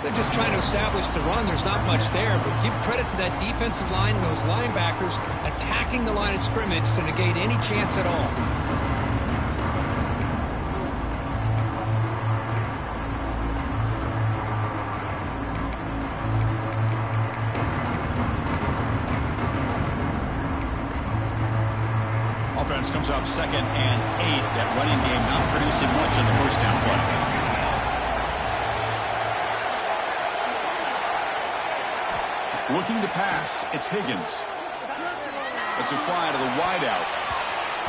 They're just trying to establish the run. There's not much there, but give credit to that defensive line and those linebackers attacking the line of scrimmage to negate any chance at all. Offense comes up 2nd and 8. That running game not producing much in the first down play. Looking to pass, it's Higgins. It's a fly to the wideout.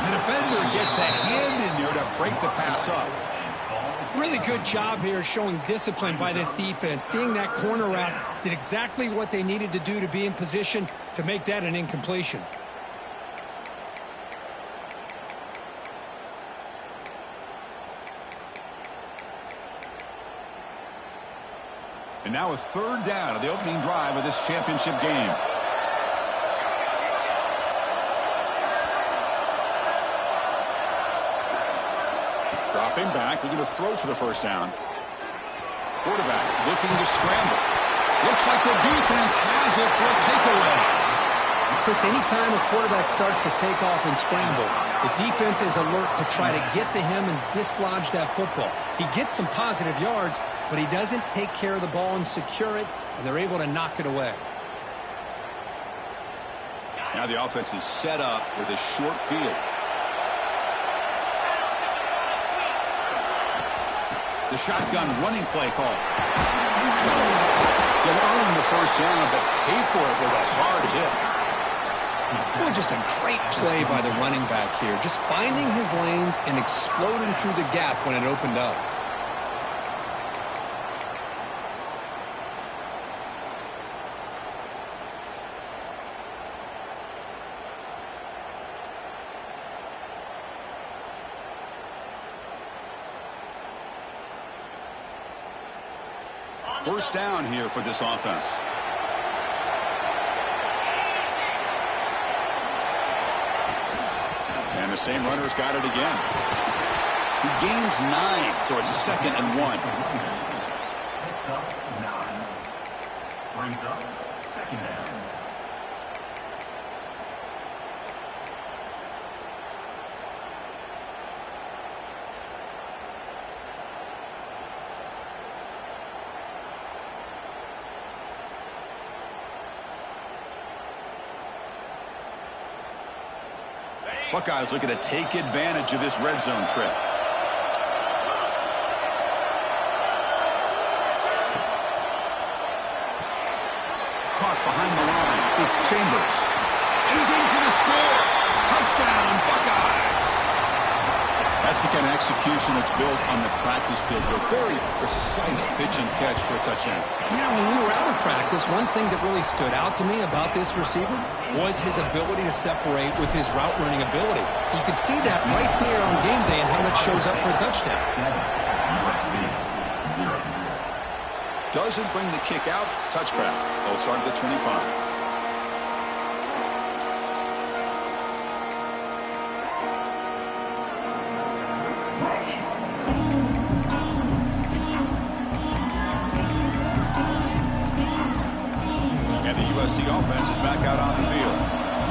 The defender gets a hand in there to break the pass up. Really good job here showing discipline by this defense. Seeing that corner route, did exactly what they needed to do to be in position to make that an incompletion. And now a 3rd down of the opening drive of this championship game. Dropping back, looking to throw for the first down. Quarterback looking to scramble. Looks like the defense has it for a takeaway. Chris, anytime a quarterback starts to take off and scramble, the defense is alert to try to get to him and dislodge that football. He gets some positive yards, but he doesn't take care of the ball and secure it, and they're able to knock it away. Now the offense is set up with a short field. The shotgun running play call. They'll earn the first down, but pay for it with a hard hit. Well, just a great play by the running back here. Just finding his lanes and exploding through the gap when it opened up. First down here for this offense. And the same runner's got it again. He gains 9, so it's 2nd and 1. Picks up 9. Brings up 2nd down. Buckeyes looking to take advantage of this red zone trip. Caught behind the line. It's Chambers. And he's in for the score. Touchdown, Buckeyes. That's the kind of execution that's built on the practice field. A very precise pitch and catch for a touchdown. Yeah, when we were out of practice, one thing that really stood out to me about this receiver was his ability to separate with his route running ability. You could see that right there on game day and how that shows up for a touchdown. USC 0. Doesn't bring the kick out. Touchback. They'll start at the 25. USC offense is back out on the field.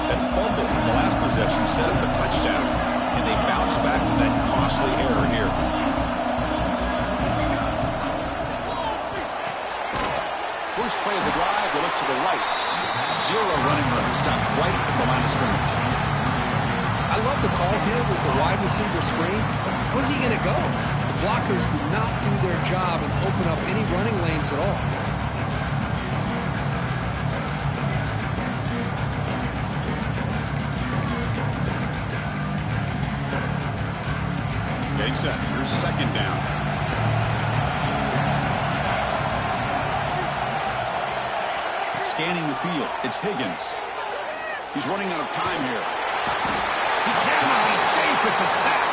That fumble in the last possession set up a touchdown, and they bounce back from that costly error here. First play of the drive, they look to the right. 0 running room, stopped right at the line of scrimmage. I love the call here with the wide receiver screen. Where's he going to go? The blockers do not do their job and open up any running lanes at all. Getting set. Here's 2nd down. Scanning the field. It's Higgins. He's running out of time here. He cannot escape. It's a sack.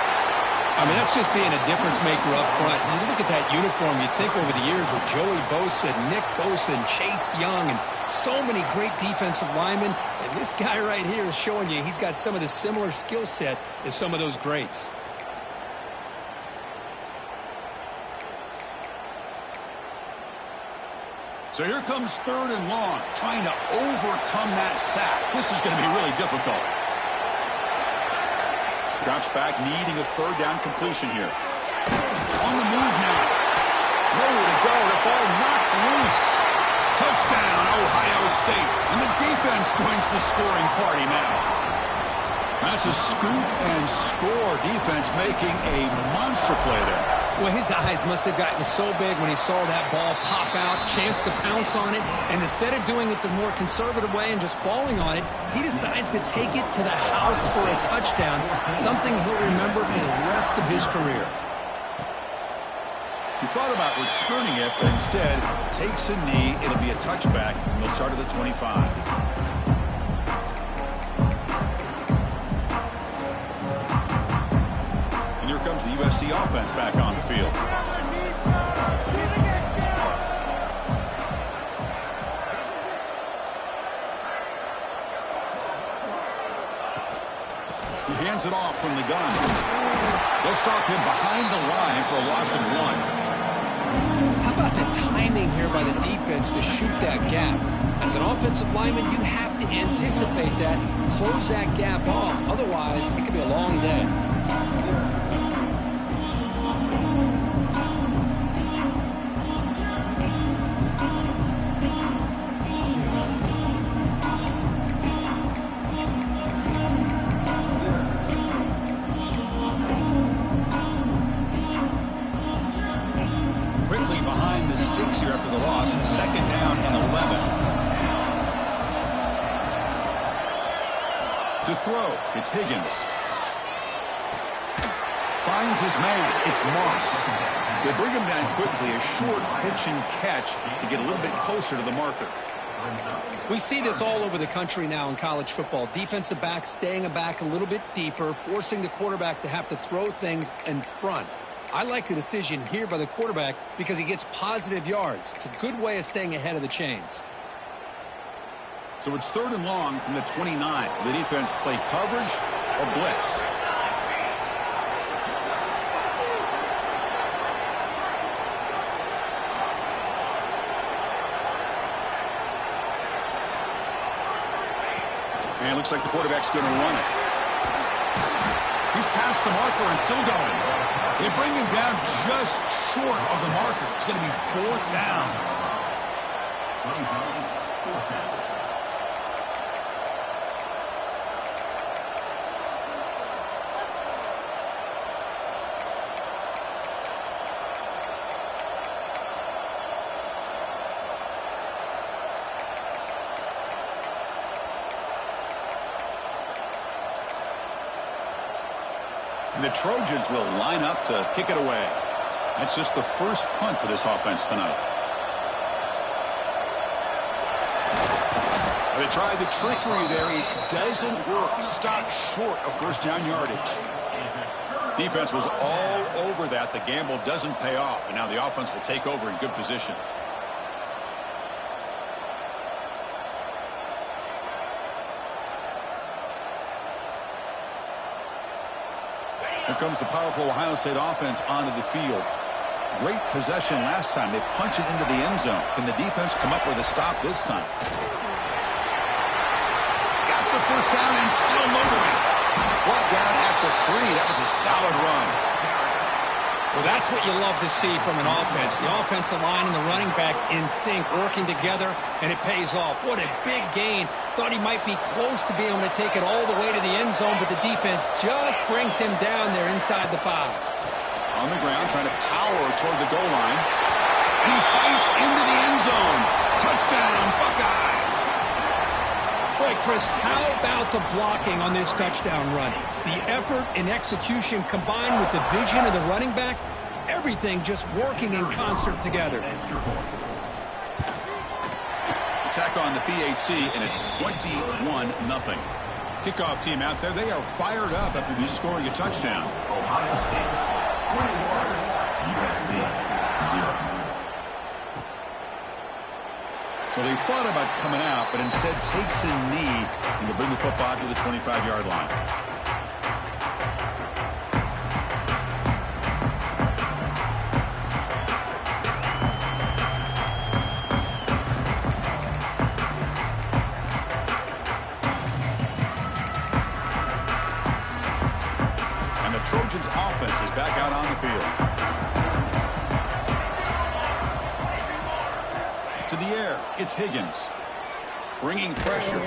I mean, that's just being a difference maker up front. You look at that uniform, you think over the years with Joey Bosa, Nick Bosa, and Chase Young, and so many great defensive linemen. And this guy right here is showing you he's got some of the similar skill set as some of those greats. So here comes 3rd and long, trying to overcome that sack. This is going to be really difficult. Drops back, needing a 3rd down completion here. On the move now. Nowhere to go. The ball knocked loose. Touchdown, Ohio State. And the defense joins the scoring party now. That's a scoop and score defense making a monster play there. Well, his eyes must have gotten so big when he saw that ball pop out, chance to pounce on it, and instead of doing it the more conservative way and just falling on it, he decides to take it to the house for a touchdown, something he'll remember for the rest of his career. He thought about returning it, but instead takes a knee. It'll be a touchback, and they'll start at the 25. And here comes the USC offense back on the field. He hands it off from the gun. They'll stop him behind the line for a loss of 1. How about the timing here by the defense to shoot that gap? As an offensive lineman, you have to anticipate that, close that gap off. Otherwise, it could be a long day. Quickly behind the sticks here after the loss. 2nd down and 11. To throw, it's Higgins. Finds his man. It's Moss. They bring him down quickly. A short pitch and catch to get a little bit closer to the marker. We see this all over the country now in college football. Defensive backs staying back a little bit deeper, forcing the quarterback to have to throw things in front. I like the decision here by the quarterback because he gets positive yards. It's a good way of staying ahead of the chains. So it's 3rd and long from the 29. The defense play coverage or blitz. And it looks like the quarterback's going to run it. He's past the marker and still going. They bring him down just short of the marker. It's going to be 4th down. And the Trojans will line up to kick it away. That's just the first punt for this offense tonight. They tried the trickery there. It doesn't work. Stopped short of 1st down yardage. Defense was all over that. The gamble doesn't pay off. And now the offense will take over in good position. Here comes the powerful Ohio State offense onto the field. Great possession last time. They punch it into the end zone. Can the defense come up with a stop this time? Got the 1st down and still motoring. Brought down at the 3. That was a solid run. Well, that's what you love to see from an offense. The offensive line and the running back in sync, working together, and it pays off. What a big gain. Thought he might be close to being able to take it all the way to the end zone, but the defense just brings him down there inside the 5. On the ground, trying to power toward the goal line. And he fights into the end zone. Touchdown, Buckeyes. Boy, Chris, how about the blocking on this touchdown run? The effort and execution combined with the vision of the running back, everything just working in concert together. Attack on the PAT, and it's 21-0. Kickoff team out there, they are fired up after just scoring a touchdown. Ohio State 21, USC 0. Well, they thought about coming out, but instead takes a knee and to bring the football to the 25-yard line. out on the field. To the air, it's Higgins. Bringing pressure.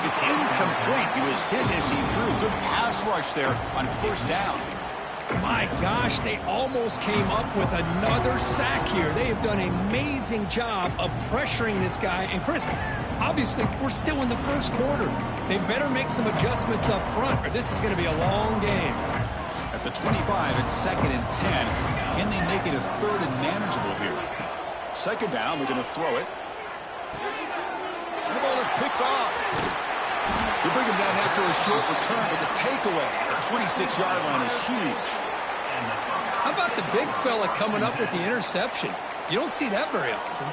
It's incomplete. He was hit as he threw. Good pass rush there on first down. My gosh, they almost came up with another sack here. They have done an amazing job of pressuring this guy. And Chris, obviously, we're still in the first quarter. They better make some adjustments up front, or this is going to be a long game. At the 25, it's 2nd and 10. Can they make it a 3rd and manageable here? 2nd down, we're going to throw it. And the ball is picked off. They bring him down after a short return, but the takeaway at the 26-yard line is huge. How about the big fella coming up with the interception? You don't see that very often.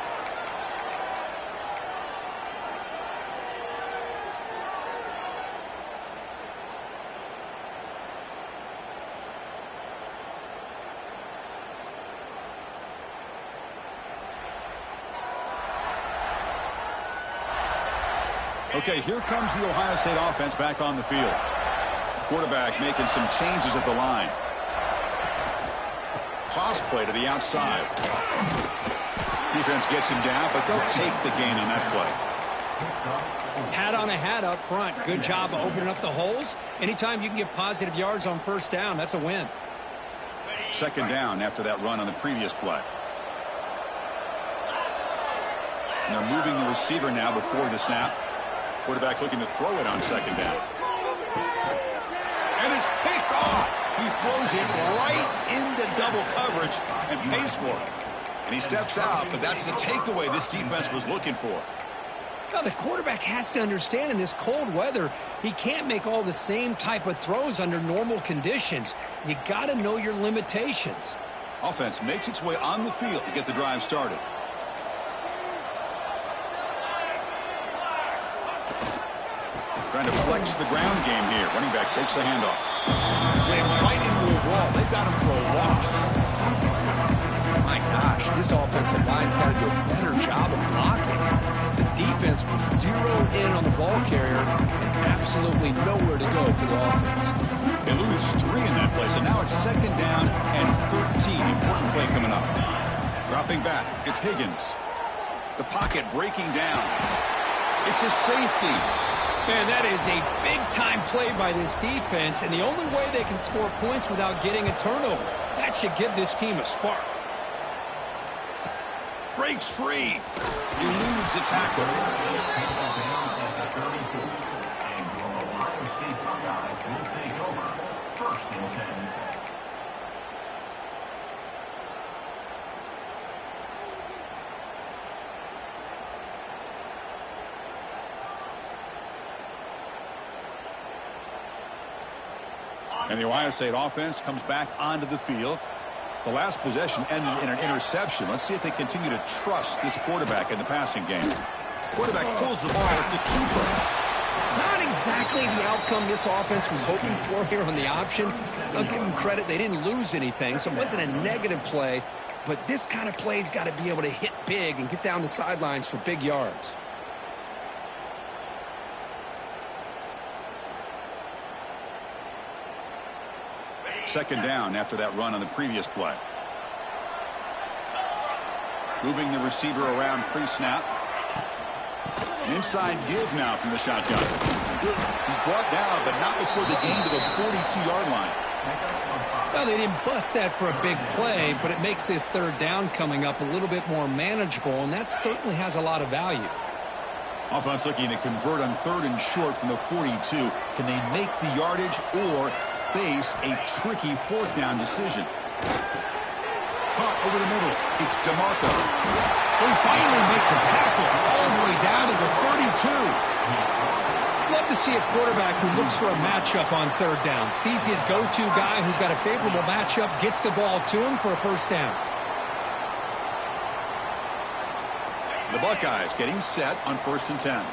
Okay, here comes the Ohio State offense back on the field. Quarterback making some changes at the line. Toss play to the outside. Defense gets him down, but they'll take the gain on that play. Hat on a hat up front. Good job of opening up the holes. Anytime you can get positive yards on first down, that's a win. 2nd down after that run on the previous play. And they're moving the receiver now before the snap. Quarterback looking to throw it on 2nd down. And it's picked off. He throws it right into double coverage and pays for it. And he steps out, but that's the takeaway this defense was looking for. Now, the quarterback has to understand in this cold weather, he can't make all the same type of throws under normal conditions. You got to know your limitations. Offense makes its way on the field to get the drive started. Trying to flex the ground game here. Running back takes the handoff. Slams right into a wall. They've got him for a loss. My gosh, this offensive line's got to do a better job of blocking. The defense was zeroed in on the ball carrier and absolutely nowhere to go for the offense. They lose 3 in that play, so now it's 2nd down and 13. Important play coming up. Dropping back, it's Higgins. The pocket breaking down. It's a safety. Man, that is a big-time play by this defense, and the only way they can score points without getting a turnover. That should give this team a spark. Breaks free. Eludes a tackle. And your Ohio State Buckeyes will take over 1st and 10. And the Ohio State offense comes back onto the field. The last possession ended in an interception. Let's see if they continue to trust this quarterback in the passing game. Quarterback pulls the ball. It's a keeper. Not exactly the outcome this offense was hoping for here on the option. I'll give them credit. They didn't lose anything, so it wasn't a negative play. But this kind of play's got to be able to hit big and get down the sidelines for big yards. Second down after that run on the previous play. Moving the receiver around pre-snap. An inside give now from the shotgun. He's brought down, but not before the gain to the 42-yard line. Well, they didn't bust that for a big play, but it makes this 3rd down coming up a little bit more manageable, and that certainly has a lot of value. Offense looking to convert on 3rd and short from the 42. Can they make the yardage or face a tricky 4th down decision? Caught over the middle. It's DeMarco. They finally make the tackle all the way down to the 32. Love to see a quarterback who looks for a matchup on 3rd down. Sees his go-to guy who's got a favorable matchup, gets the ball to him for a 1st down. The Buckeyes getting set on 1st and 10.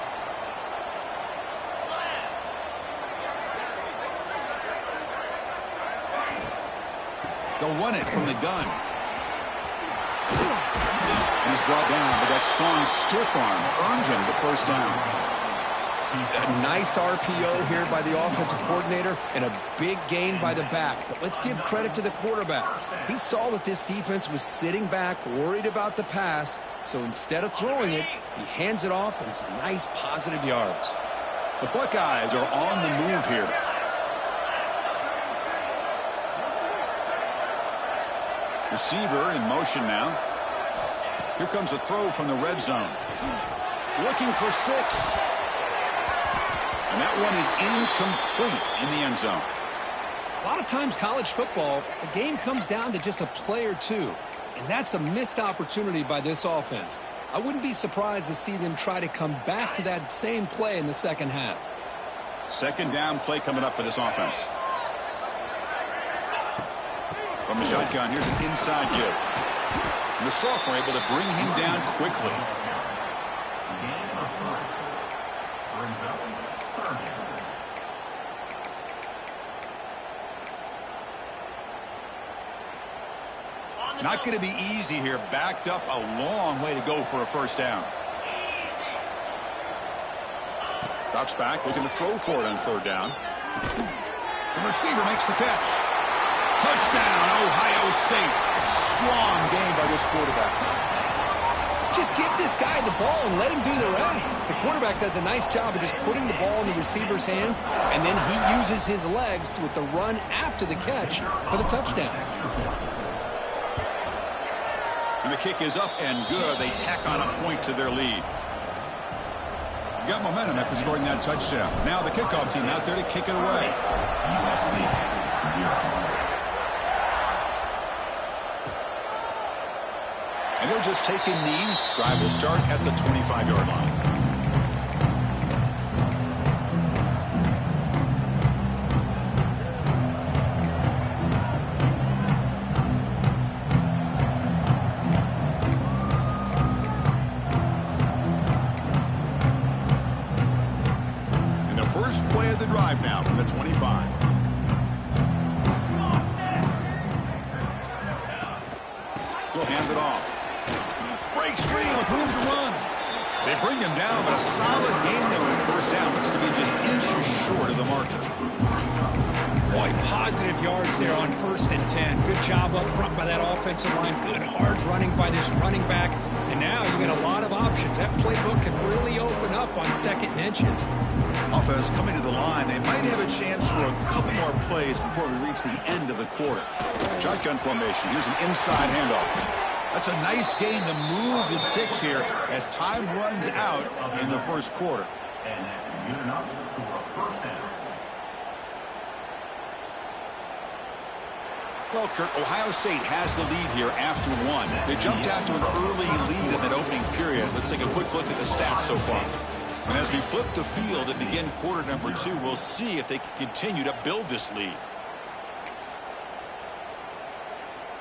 They'll run it from the gun. And he's brought down, but that strong stiff arm earned him the 1st down. A nice RPO here by the offensive coordinator and a big gain by the back. But let's give credit to the quarterback. He saw that this defense was sitting back, worried about the pass. So instead of throwing it, he hands it off and some nice positive yards. The Buckeyes are on the move here. Receiver in motion now. Here comes a throw from the red zone. Looking for 6. And that one is incomplete in the end zone. A lot of times college football, the game comes down to just a play or two. And that's a missed opportunity by this offense. I wouldn't be surprised to see them try to come back to that same play in the second half. Second down play coming up for this offense. From the shotgun, here's an inside give. And the sophomore able to bring him down quickly. Not going to be easy here. Backed up a long way to go for a first down. Drops back, looking to throw for it on third down. The receiver makes the catch. Touchdown, Ohio State. Strong game by this quarterback. Just give this guy the ball and let him do the rest. The quarterback does a nice job of just putting the ball in the receiver's hands, and then he uses his legs with the run after the catch for the touchdown. And the kick is up and good. They tack on a point to their lead. Got momentum after scoring that touchdown. Now the kickoff team out there to kick it away. USC 0. And they'll just take a knee. Drive will start at the 25-yard line. First play of the drive now from the 25. He'll hand it off. Breaks free with room to run. They bring him down, but a solid game there on first down. Looks to be just inches short of the marker. Boy, positive yards there on 1st and 10. Good job up front by that offensive line. Good hard running by this running back. And now you get a lot of options. That playbook can really open up on 2nd and inches. Offense coming to the line. They might have a chance for a couple more plays before we reach the end of the quarter. Shotgun formation. Here's an inside handoff. That's a nice game to move the sticks here as time runs out in the first quarter. And that's good enough for a first down. Well, Kurt, Ohio State has the lead here after 1. They jumped out to an early lead in that opening period. Let's take a quick look at the stats so far. And as we flip the field and begin quarter number 2, we'll see if they can continue to build this lead.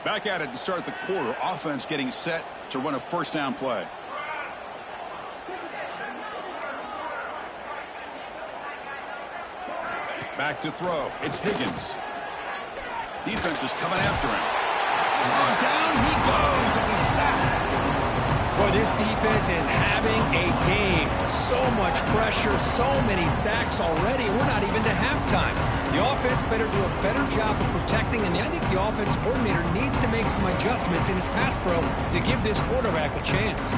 Back at it to start the quarter. Offense getting set to run a first down play. Back to throw. It's Higgins. Defense is coming after him. Down he goes. It's a sack. Boy, this defense is having a game. So much pressure, so many sacks already. We're not even to halftime. The offense better do a better job of protecting, and I think the offense coordinator needs to make some adjustments in his pass pro to give this quarterback a chance.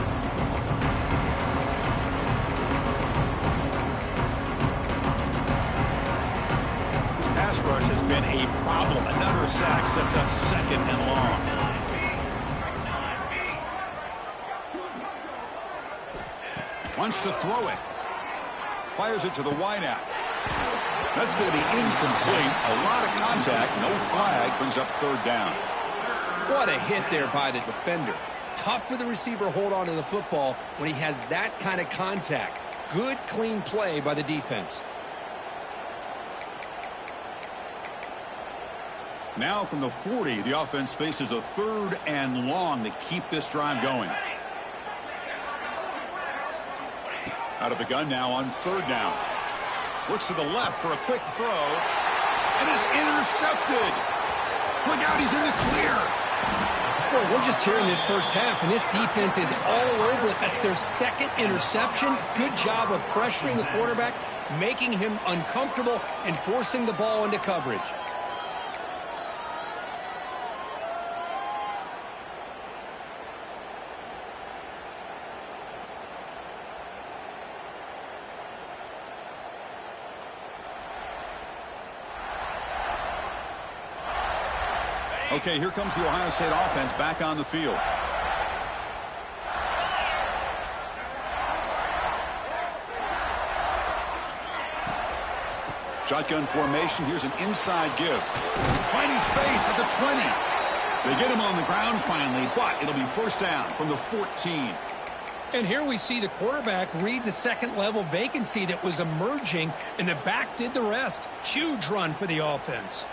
Rush has been a problem. Another sack sets up 2nd and long. Wants to throw it. Fires it to the wideout. That's going to be incomplete. A lot of contact. No flag. Brings up 3rd down. What a hit there by the defender. Tough for the receiver to hold on to the football when he has that kind of contact. Good, clean play by the defense. Now from the 40, the offense faces a 3rd and long to keep this drive going. Out of the gun now on 3rd down. Looks to the left for a quick throw. And is intercepted. Look out, he's in the clear. Boy, we're just here in this first half, and this defense is all over it. That's their second interception. Good job of pressuring the quarterback, making him uncomfortable, and forcing the ball into coverage. Okay, here comes the Ohio State offense back on the field. Shotgun formation. Here's an inside give. Finding space at the 20. They get him on the ground finally, but it'll be first down from the 14. And here we see the quarterback read the second-level vacancy that was emerging, and the back did the rest. Huge run for the offense.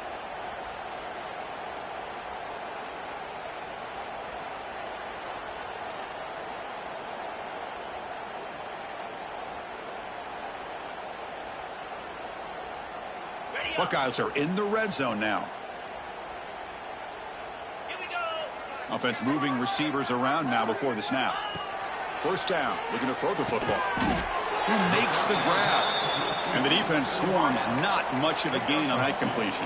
Buckeyes are in the red zone now. Offense moving receivers around now before the snap. First down, looking to throw the football. Who makes the grab? And the defense swarms, not much of a gain on that completion.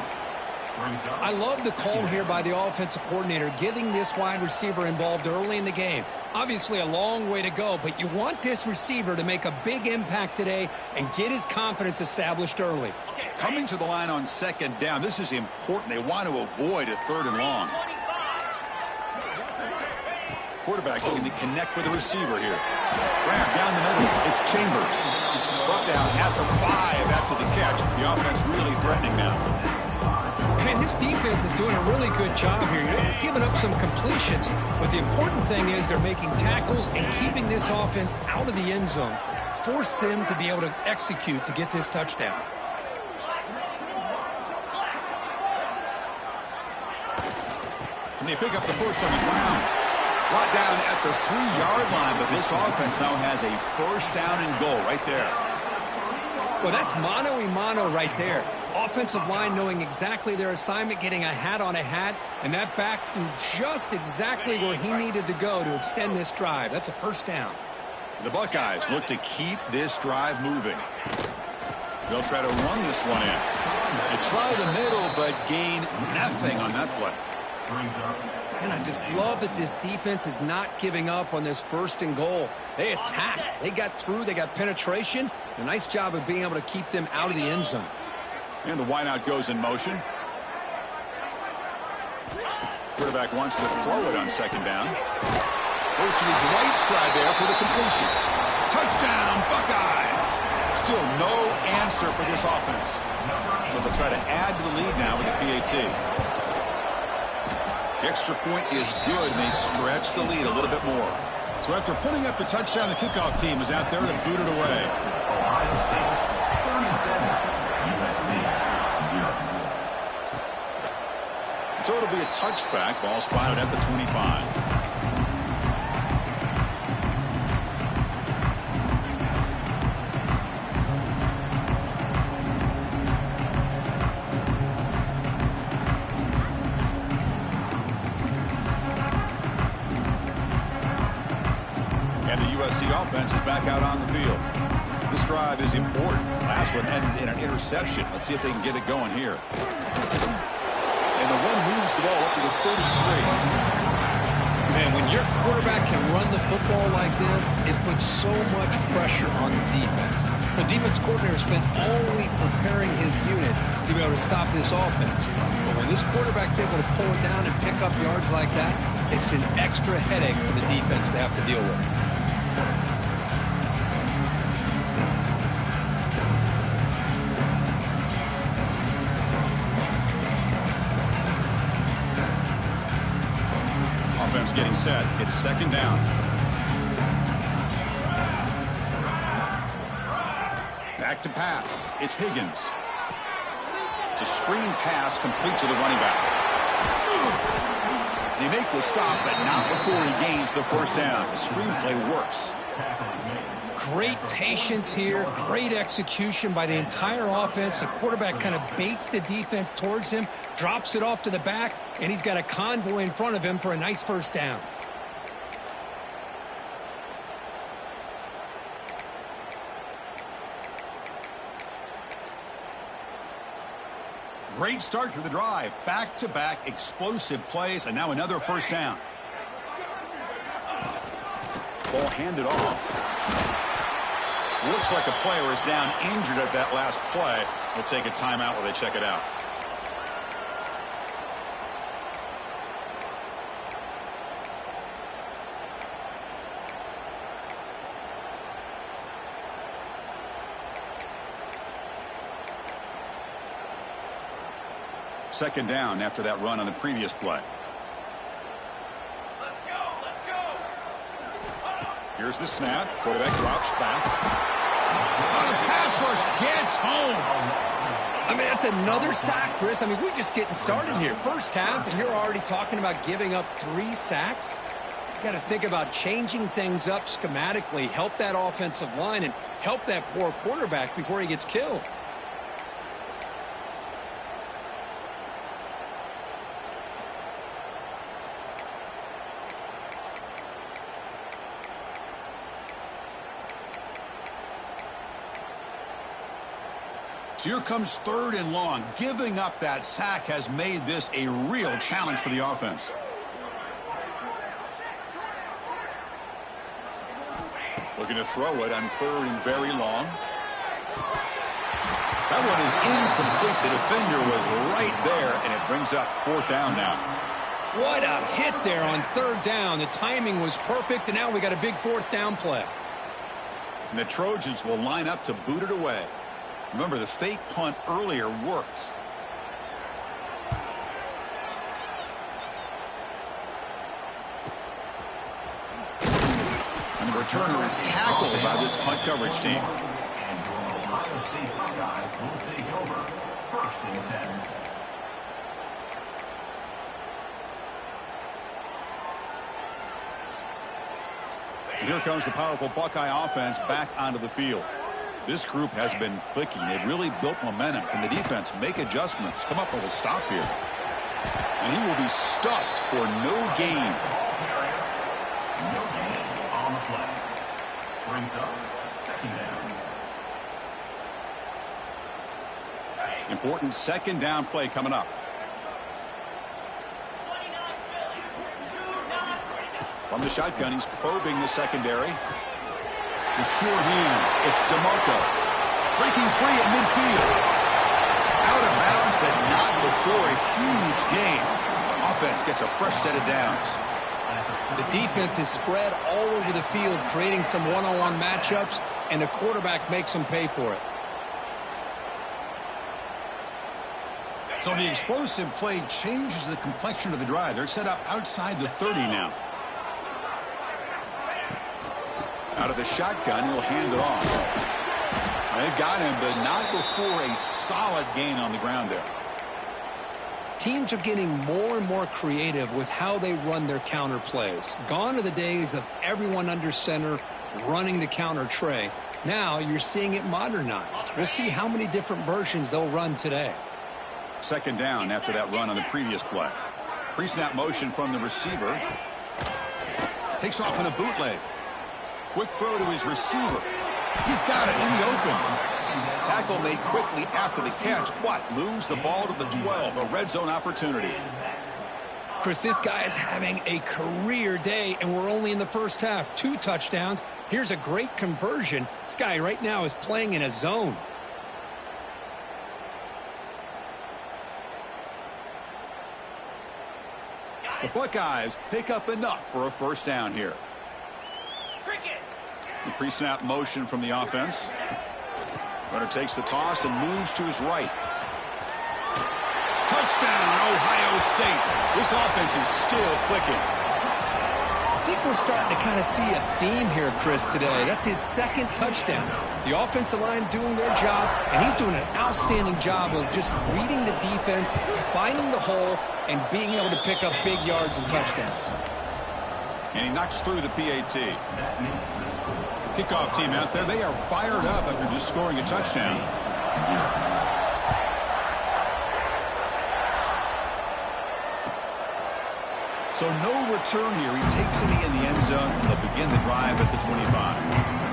I love the call here by the offensive coordinator, getting this wide receiver involved early in the game. Obviously a long way to go, but you want this receiver to make a big impact today and get his confidence established early. Coming to the line on second down, this is important. They want to avoid a third and long. Quarterback looking to connect with the receiver here. Grab down the middle. It's Chambers. Brought down at the 5 after the catch. The offense really threatening now. And this defense is doing a really good job here. They're giving up some completions, but the important thing is they're making tackles and keeping this offense out of the end zone. Force them to be able to execute to get this touchdown. And they pick up the first on the ground. Brought down at the 3-yard line, but this offense now has a first down and goal right there. Well, that's mano-a-mano right there. Offensive line knowing exactly their assignment, getting a hat on a hat, and that back threw just exactly where he needed to go to extend this drive. That's a first down. The Buckeyes look to keep this drive moving. They'll try to run this one in. They try the middle, but gain nothing on that play. And I just love that this defense is not giving up on this first and goal. They attacked. They got through. They got penetration. A nice job of being able to keep them out of the end zone. And the wideout goes in motion. Quarterback wants to throw it on second down. Goes to his right side there for the completion. Touchdown, Buckeyes! Still no answer for this offense. So they'll try to add to the lead now with the PAT. The extra point is good, and they stretch the lead a little bit more. So after putting up the touchdown, the kickoff team is out there to boot it away. Ohio State 37, USC 0. So it'll be a touchback. Ball spotted at the 25. USC offense is back out on the field. This drive is important. Last one ended in an interception. Let's see if they can get it going here. And the one moves the ball up to the 33. Man, when your quarterback can run the football like this, it puts so much pressure on the defense. The defense coordinator spent all week preparing his unit to be able to stop this offense. But when this quarterback's able to pull it down and pick up yards like that, it's an extra headache for the defense to have to deal with. Getting set. It's second down. Back to pass. It's Higgins. It's a screen pass complete to the running back. They make the stop, but not before he gains the first down. The screenplay works. Great patience here, great execution by the entire offense. The quarterback kind of baits the defense towards him, drops it off to the back, and he's got a convoy in front of him for a nice first down. Great start to the drive. Back-to-back explosive plays, and now another first down. Ball handed off. Looks like a player is down injured at that last play. We'll take a timeout while they check it out. Second down after that run on the previous play. Let's go. Here's the snap. Quarterback drops back. Oh, the pass rush gets home. I mean, that's another sack, Chris. I mean, we're just getting started here. First half, and you're already talking about giving up 3 sacks. You got to think about changing things up schematically, help that offensive line, and help that poor quarterback before he gets killed. So here comes 3rd and long. Giving up that sack has made this a real challenge for the offense. Looking to throw it on 3rd and very long. That one is incomplete. The defender was right there, and it brings up 4th down now. What a hit there on 3rd down. The timing was perfect, and now we got a big 4th down play. And the Trojans will line up to boot it away. Remember, the fake punt earlier worked. And the returner is tackled by this punt coverage team. And your Ohio State Buckeyes will take over. 1st and 10. And here comes the powerful Buckeye offense back onto the field. This group has been clicking. They've really built momentum. Can the defense make adjustments? Come up with a stop here. And he will be stuffed for no gain. No gain on the play. Brings up 2nd down. Important 2nd down play coming up. From the shotgun, he's probing the secondary. The sure hands. It's DeMarco. Breaking free at midfield. Out of bounds, but not before a huge gain. Offense gets a fresh set of downs. The defense is spread all over the field, creating some one-on-one matchups, and the quarterback makes them pay for it. So the explosive play changes the complexion of the drive. They're set up outside the 30 now. Out of the shotgun, he'll hand it off. They've got him, but not before a solid gain on the ground there. Teams are getting more and more creative with how they run their counter plays. Gone are the days of everyone under center running the counter tray. Now you're seeing it modernized. We'll see how many different versions they'll run today. 2nd down after that run on the previous play. Pre-snap motion from the receiver. Takes off in a bootleg. Quick throw to his receiver. He's got it in the open. Tackle made quickly after the catch, but moves the ball to the 12. A red zone opportunity. Chris, this guy is having a career day, and we're only in the first half. 2 touchdowns. Here's a great conversion. This guy right now is playing in a zone. The Buckeyes pick up enough for a first down here. The pre-snap motion from the offense. Runner takes the toss and moves to his right. Touchdown, Ohio State. This offense is still clicking. I think we're starting to kind of see a theme here, Chris, today. That's his 2nd touchdown. The offensive line doing their job, and he's doing an outstanding job of just reading the defense, finding the hole, and being able to pick up big yards and touchdowns. And he knocks through the PAT. That makes the score Kickoff team out there, they are fired up after just scoring a touchdown. So no return here. He takes it in the end zone, and they'll begin the drive at the 25.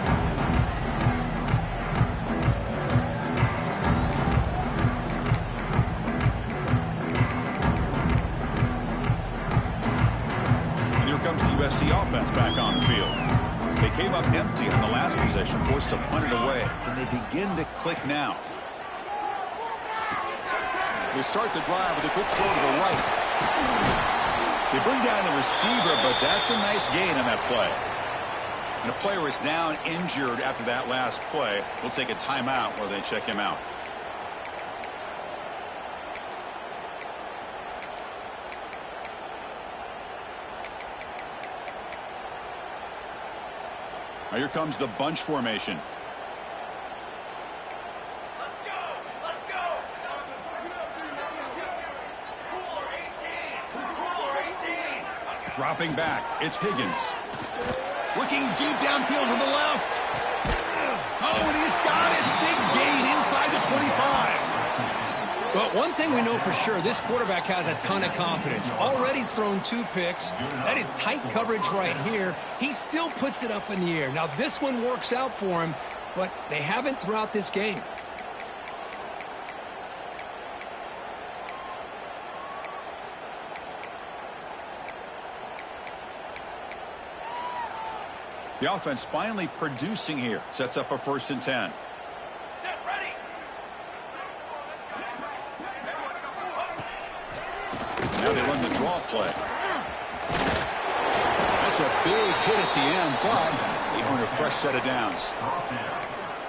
USC offense back on the field. They came up empty on the last possession, forced to punt it away. And they begin to click now. They start the drive with a quick throw to the right. They bring down the receiver, but that's a nice gain on that play. And a player is down injured after that last play. We'll take a timeout while they check him out. Now here comes the bunch formation. Let's go! Let's go! Cooler 18! Cooler 18! Dropping back, it's Higgins. Looking deep downfield to the left. Oh, and he's got it. Big gain inside the 25. Well, one thing we know for sure, this quarterback has a ton of confidence. Already thrown 2 picks. That is tight coverage right here. He still puts it up in the air. Now, this one works out for him, but they haven't throughout this game. The offense finally producing here. Sets up a 1st and 10. Set, ready! Now they run the draw play. That's a big hit at the end, but they earn a fresh set of downs.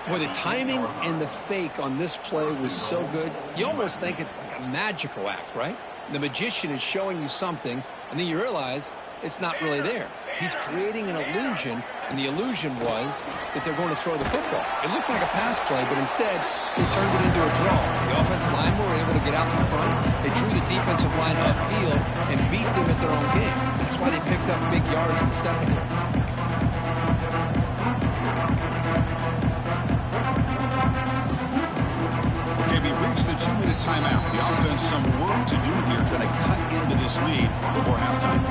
Boy, the timing and the fake on this play was so good. You almost think it's like a magical act, right? The magician is showing you something, and then you realize it's not really there. He's creating an illusion, and the illusion was that they're going to throw the football. It looked like a pass play, but instead, they turned it into a draw. The offensive linemen were able to get out in front. They drew the defensive line upfield and beat them at their own game. That's why they picked up big yards in the secondary. Okay, we reached the 2-minute timeout. The offense some work to do here, trying to cut into this lead before halftime.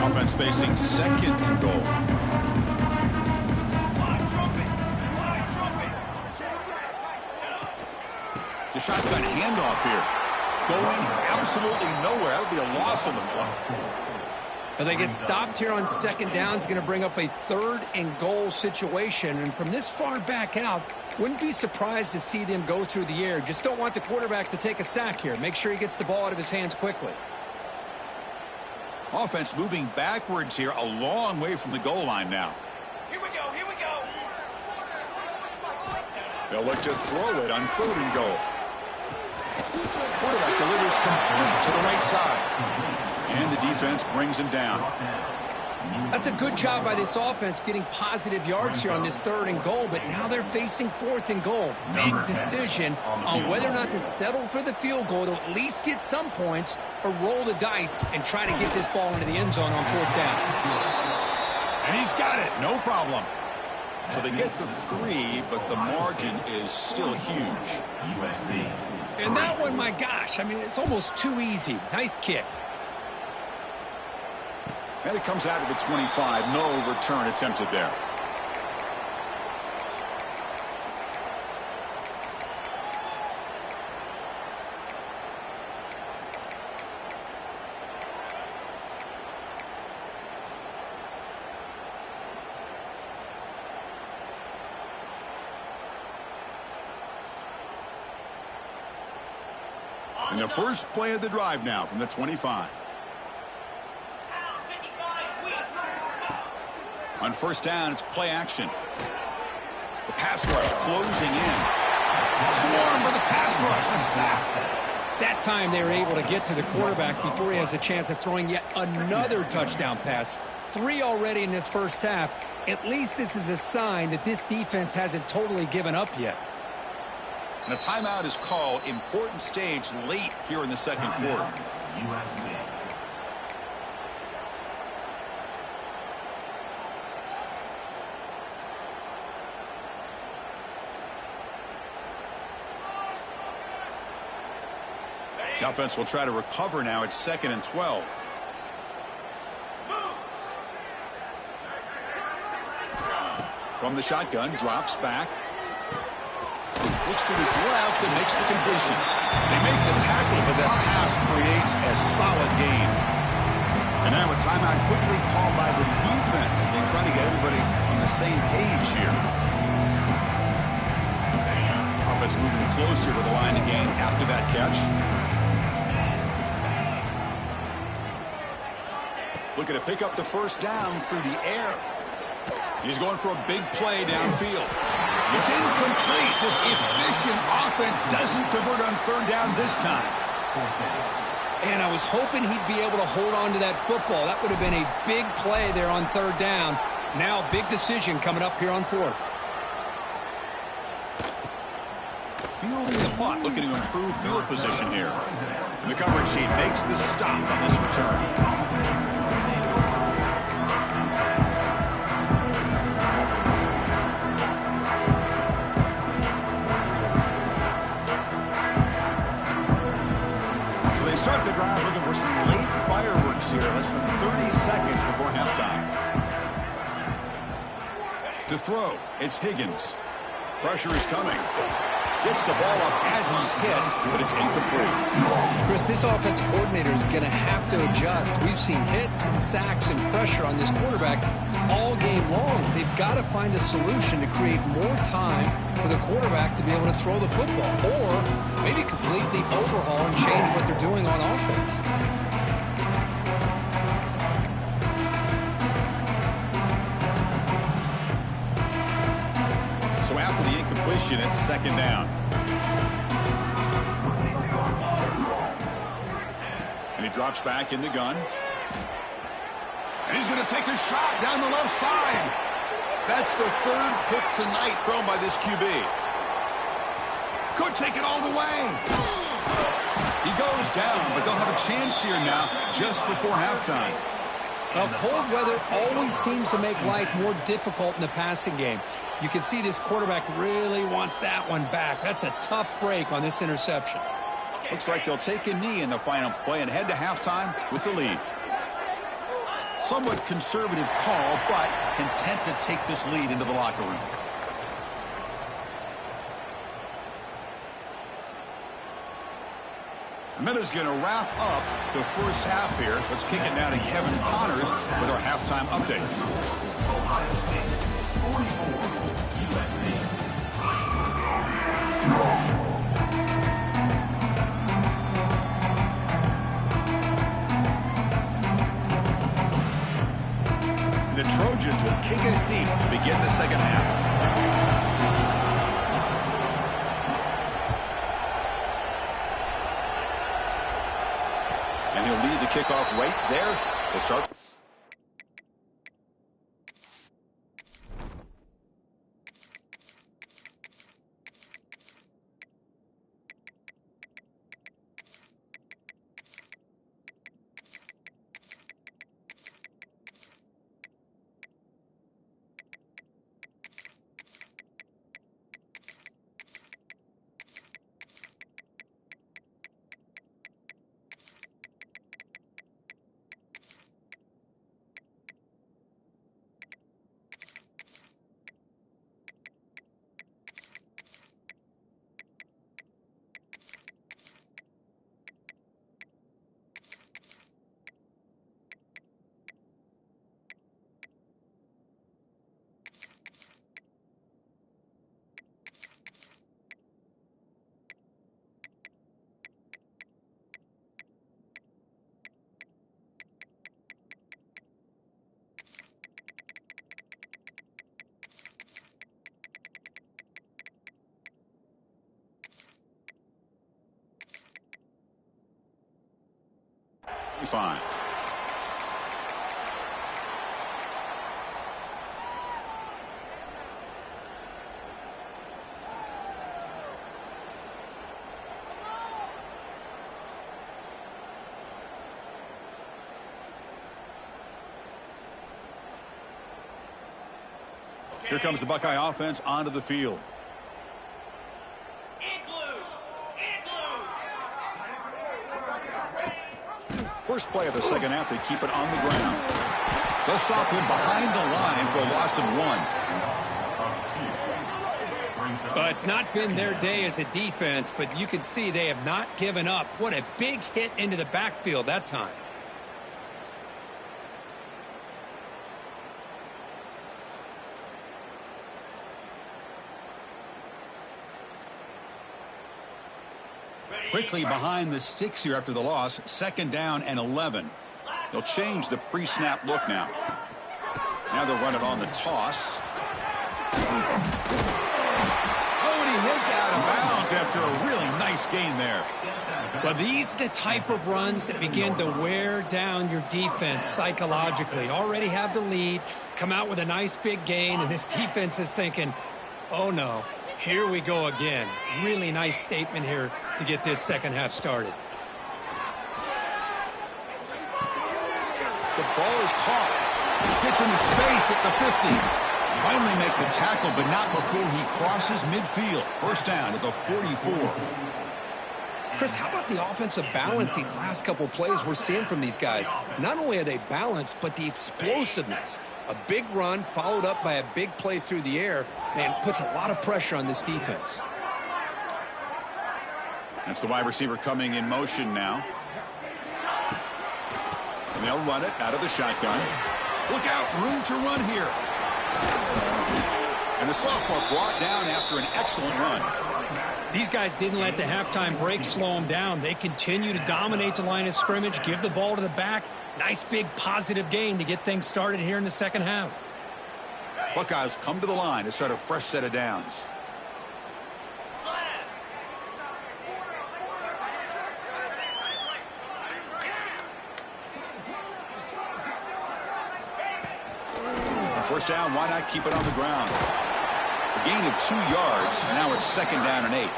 Offense facing 2nd and goal. The shotgun handoff here. Going absolutely nowhere. That would be a loss of the play. And they get stopped here on 2nd down. It's going to bring up a 3rd and goal situation. And from this far back out, wouldn't be surprised to see them go through the air. Just don't want the quarterback to take a sack here. Make sure he gets the ball out of his hands quickly. Offense moving backwards here, a long way from the goal line now. Here we go, here we go. They'll look to throw it on 3rd and goal. Quarterback delivers complete to the right side. And the defense brings him down. That's a good job by this offense getting positive yards here on this 3rd and goal, but now they're facing 4th and goal. Big decision on whether or not to settle for the field goal to at least get some points or roll the dice and try to get this ball into the end zone on 4th down. And he's got it, no problem. So they get the 3, but the margin is still huge. USC. And that one, my gosh, I mean, it's almost too easy. Nice kick. And it comes out of the 25. No return attempted there. And the first play of the drive now from the 25. On 1st down, it's play action. The pass rush closing in. Swarmed by the pass rush. A sack. That time they were able to get to the quarterback before he has a chance of throwing yet another touchdown pass. 3 already in this first half. At least this is a sign that this defense hasn't totally given up yet. And a timeout is called. Important stage late here in the second quarter. USC. The offense will try to recover now. It's 2nd and 12. From the shotgun, drops back. Looks to his left and makes the completion. They make the tackle, but that pass creates a solid gain. And now a timeout quickly called by the defense as they try to get everybody on the same page here. Offense moving closer to the line again after that catch. Looking to pick up the first down through the air. He's going for a big play downfield. It's incomplete. This efficient offense doesn't convert on 3rd down this time. And I was hoping he'd be able to hold on to that football. That would have been a big play there on 3rd down. Now a big decision coming up here on 4th. Fielding the punt, looking to improve field position here. And the coverage sheet makes the stop on this return. Start the drive looking for some late fireworks here, less than 30 seconds before halftime. To throw, it's Higgins. Pressure is coming. Gets the ball off as he's hit, but it's incomplete. Chris, this offensive coordinator is going to have to adjust. We've seen hits and sacks and pressure on this quarterback all game long. They've got to find a solution to create more time for the quarterback to be able to throw the football, or maybe completely overhaul and change what they're doing on offense. So after the incompletion, it's 2nd down. And he drops back in the gun. And he's going to take a shot down the left side. That's the 3rd pick tonight thrown by this QB. Could take it all the way. He goes down, but they'll have a chance here now just before halftime. Well, cold weather always seems to make life more difficult in the passing game. You can see this quarterback really wants that one back. That's a tough break on this interception. Looks like they'll take a knee in the final play and head to halftime with the lead. Somewhat conservative call, but content to take this lead into the locker room. The minute's going to wrap up the first half here. Let's kick it now to Kevin Connors with our halftime update. Ohio State 44, USC. The Trojans will kick it deep to begin the second half. And he'll lead the kickoff right there to start. Here comes the Buckeye offense onto the field. First play of the second half, they keep it on the ground. They'll stop him behind the line for a loss of 1. Well, it's not been their day as a defense, but you can see they have not given up. What a big hit into the backfield that time. Quickly behind the sticks here after the loss. 2nd down and 11. They'll change the pre-snap look now. Now they'll run it on the toss. Oh, and he hits out of bounds after a really nice gain there. Well, these are the type of runs that begin to wear down your defense psychologically. Already have the lead, come out with a nice big gain, and this defense is thinking, oh no, here we go again. Really nice statement here to get this second half started. The ball is caught. Gets into space at the 50. Finally make the tackle, but not before he crosses midfield. First down at the 44. Chris, how about the offensive balance these last couple plays we're seeing from these guys? Not only are they balanced, but the explosiveness. A big run followed up by a big play through the air, man, puts a lot of pressure on this defense. That's the wide receiver coming in motion now. And they'll run it out of the shotgun. Look out, room to run here. And the sophomore brought down after an excellent run. These guys didn't let the halftime break slow them down. They continue to dominate the line of scrimmage, give the ball to the back. Nice big positive gain to get things started here in the second half. Buckeyes come to the line to start a fresh set of downs. First down, why not keep it on the ground? A gain of 2 yards. Now it's 2nd down and 8.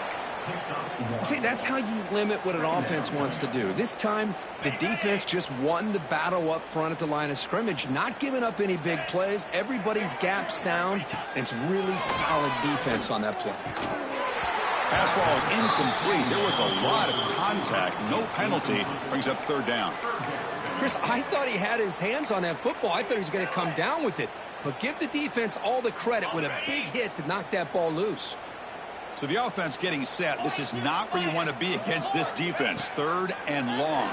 See, that's how you limit what an offense wants to do. This time, the defense just won the battle up front at the line of scrimmage, not giving up any big plays. Everybody's gap sound, and it's really solid defense on that play. Pass ball is incomplete. There was a lot of contact. No penalty. Brings up 3rd down. Chris, I thought he had his hands on that football. I thought he was going to come down with it. But give the defense all the credit with a big hit to knock that ball loose. So the offense getting set. This is not where you want to be against this defense. 3rd and long.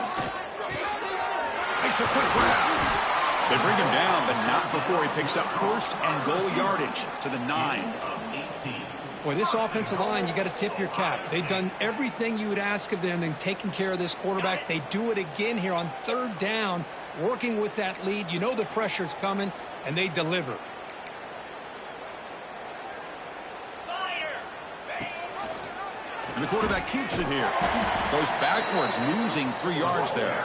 Makes a quick grab. They bring him down, but not before he picks up 1st and goal yardage to the 9. Boy, this offensive line, you got to tip your cap. They've done everything you would ask of them in taking care of this quarterback. They do it again here on 3rd down, working with that lead. You know the pressure's coming, and they deliver. And the quarterback keeps it here. Goes backwards, losing 3 yards there.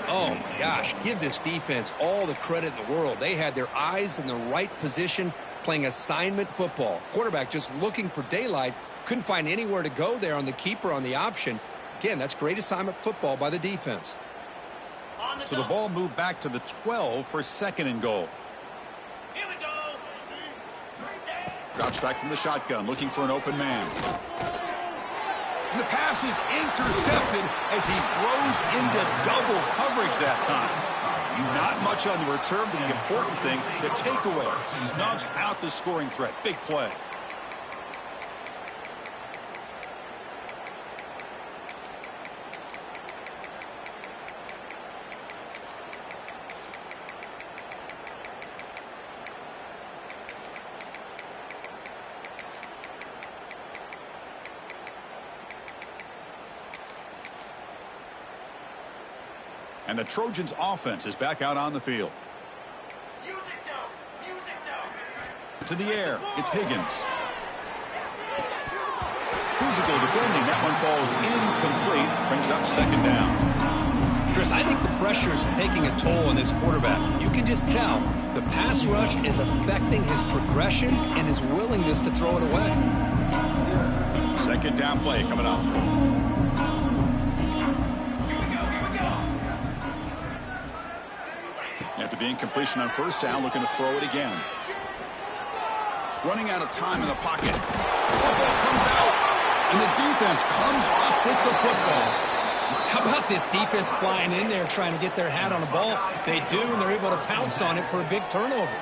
Oh, my gosh. Give this defense all the credit in the world. They had their eyes in the right position, playing assignment football. Quarterback just looking for daylight. Couldn't find anywhere to go there on the keeper on the option. Again, that's great assignment football by the defense. So the ball moved back to the 12 for 2nd and goal. Here we go. Drops back from the shotgun, looking for an open man. And the pass is intercepted as he throws into double coverage that time. Not much on the return, but the important thing, the takeaway, snuffs out the scoring threat. Big play. And the Trojans' offense is back out on the field. To the air, it's Higgins. Physical defending, that one falls incomplete, brings up 2nd down. Chris, I think the pressure is taking a toll on this quarterback. You can just tell the pass rush is affecting his progressions and his willingness to throw it away. 2nd down play coming up. After the incompletion on first down, looking to throw it again. Running out of time in the pocket. Football comes out, and the defense comes up with the football. How about this defense flying in there trying to get their hat on the ball? They do, and they're able to pounce on it for a big turnover.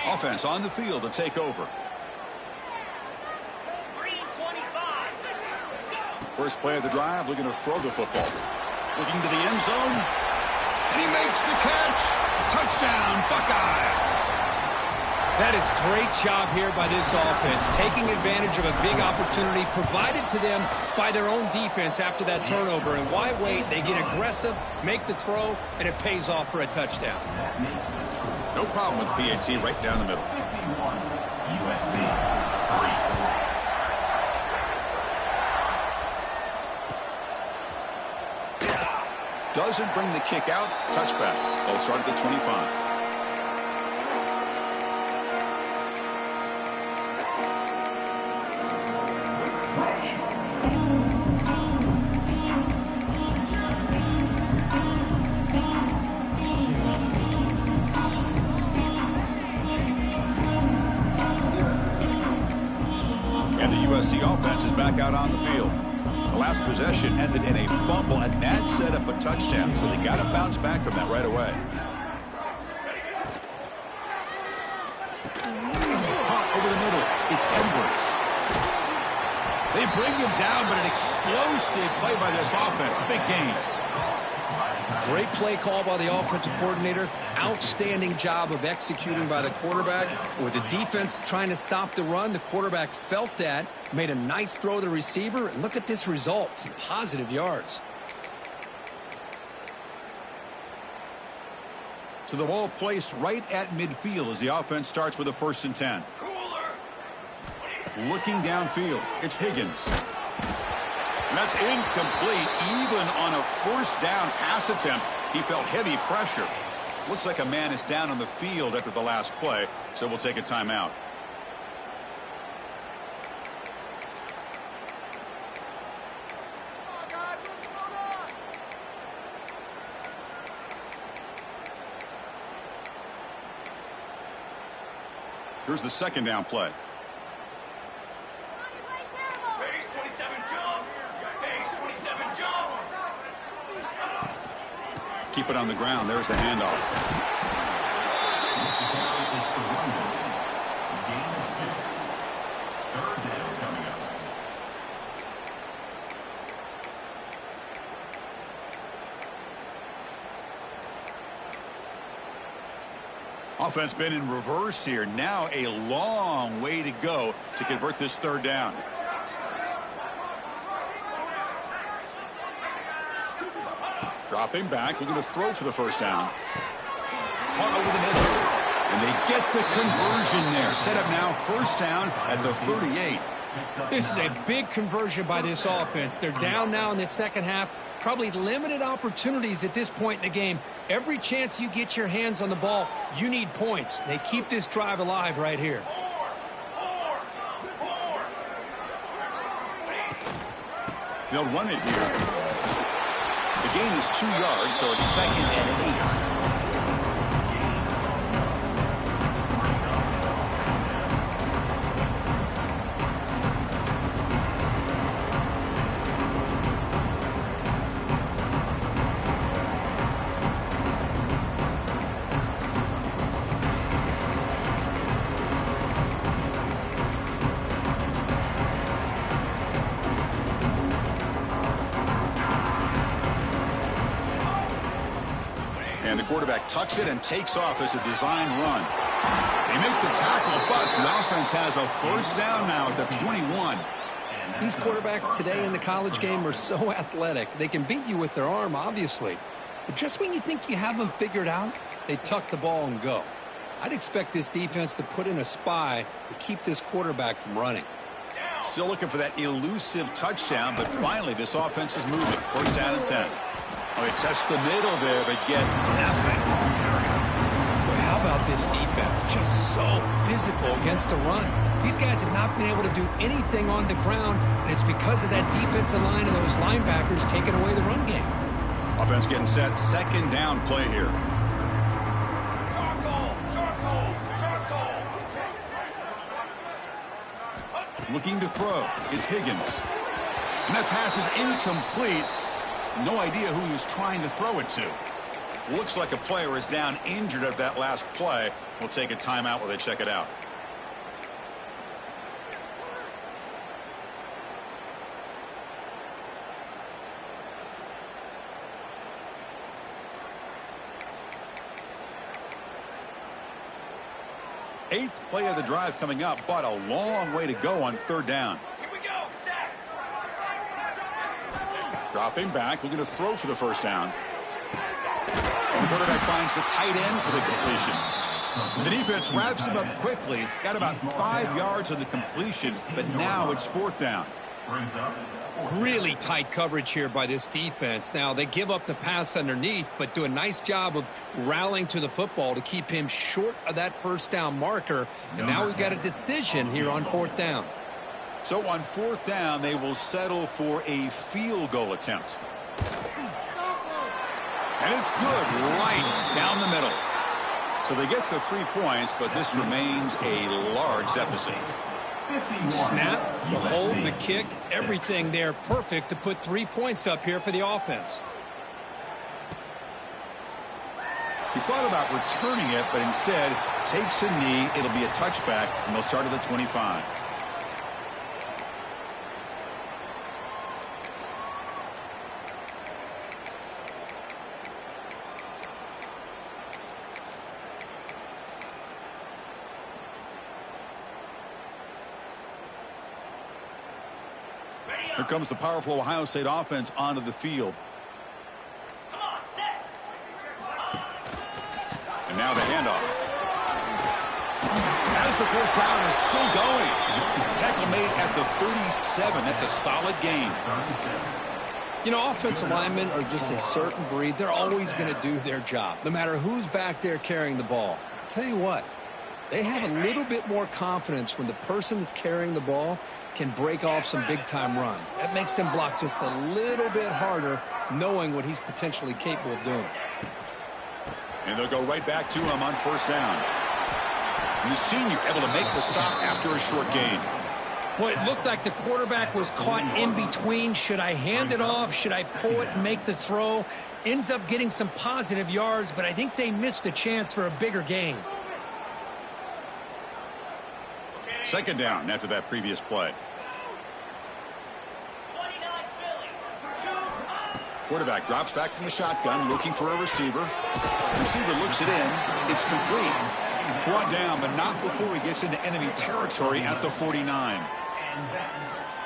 Offense on the field to take over. First play of the drive, looking to throw the football. Looking to the end zone, and he makes the catch. Touchdown, Buckeyes. That is great job here by this offense, taking advantage of a big opportunity provided to them by their own defense after that turnover. And why wait? They get aggressive, make the throw, and it pays off for a touchdown. No problem with PAT right down the middle. 51, USC 3. Doesn't bring the kick out. Touchback. They'll start at the 25. And the USC offense is back out on the field. The last possession ended in a fumble, and that set up a touchdown, so they got to bounce back from that right away. Caught over the middle. It's Edwards. They bring him down, but an explosive play by this offense. Big gain. Great play call by the offensive coordinator. Outstanding job of executing by the quarterback. With the defense trying to stop the run, the quarterback felt that, made a nice throw to the receiver, and look at this result. Some positive yards. So the ball placed right at midfield as the offense starts with a 1st and 10. Looking downfield, it's Higgins. And that's incomplete. Even on a 1st down pass attempt, he felt heavy pressure. Looks like a man is down on the field after the last play, so we'll take a timeout. Here's the 2nd down play. Base 27 jump. Base 27 jump. Keep it on the ground. There's the handoff. Offense been in reverse here. Now a long way to go to convert this 3rd down. Dropping back, looking to throw for the 1st down. Caught over the middle. And they get the conversion there. Set up now 1st down at the 38. This is a big conversion by this offense. They're down now in the 2nd half. Probably limited opportunities at this point in the game. Every chance you get your hands on the ball, you need points. They keep this drive alive right here. They'll run it here. The gain is 2 yards, so it's 2nd and 8. And the quarterback tucks it and takes off as a design run. They make the tackle, but the offense has a 1st down now at the 21. These quarterbacks today in the college game are so athletic. They can beat you with their arm, obviously. But just when you think you have them figured out, they tuck the ball and go. I'd expect this defense to put in a spy to keep this quarterback from running. Still looking for that elusive touchdown, but finally this offense is moving. 1st down and 10. Oh, they test the middle there, but get nothing. Well, how about this defense? Just so physical against the run. These guys have not been able to do anything on the ground, and it's because of that defensive line and those linebackers taking away the run game. Offense getting set. Second down play here. Looking to throw. It's Higgins. And that pass is incomplete. No idea who he was trying to throw it to. Looks like a player is down injured at that last play. We'll take a timeout while they check it out. Eighth play of the drive coming up, but a long way to go on third down. Here we go. Set. Dropping back, looking to throw for the first down. And the quarterback finds the tight end for the completion. The defense wraps him up quickly. Got about 5 yards on the completion, but now it's fourth down. Brings up. Really tight coverage here by this defense. Now, they give up the pass underneath, but do a nice job of rallying to the football to keep him short of that first down marker. And now we've got a decision here on fourth down. So on fourth down, they will settle for a field goal attempt. And it's good right down the middle. So they get the 3 points, but this remains a large deficit. Snap, the hold, the kick, everything there perfect to put 3 points up here for the offense. He thought about returning it, but instead takes a knee. It'll be a touchback, and they'll start at the 25. Here comes the powerful Ohio State offense onto the field. Come on, set. And now the handoff. As the first down is still going. Tackle made at the 37. That's a solid gain. You know, offensive linemen are just a certain breed. They're always going to do their job, no matter who's back there carrying the ball. I'll tell you what, they have a little bit more confidence when the person that's carrying the ball can break off some big-time runs. That makes them block just a little bit harder, knowing what he's potentially capable of doing. And they'll go right back to him on first down. And the senior able to make the stop after a short gain. Boy, it looked like the quarterback was caught in between. Should I hand it off? Should I pull it and make the throw? Ends up getting some positive yards, but I think they missed a chance for a bigger gain. Second down after that previous play. Quarterback drops back from the shotgun, looking for a receiver. Receiver looks it in. It's complete. Brought down, but not before he gets into enemy territory at the 49.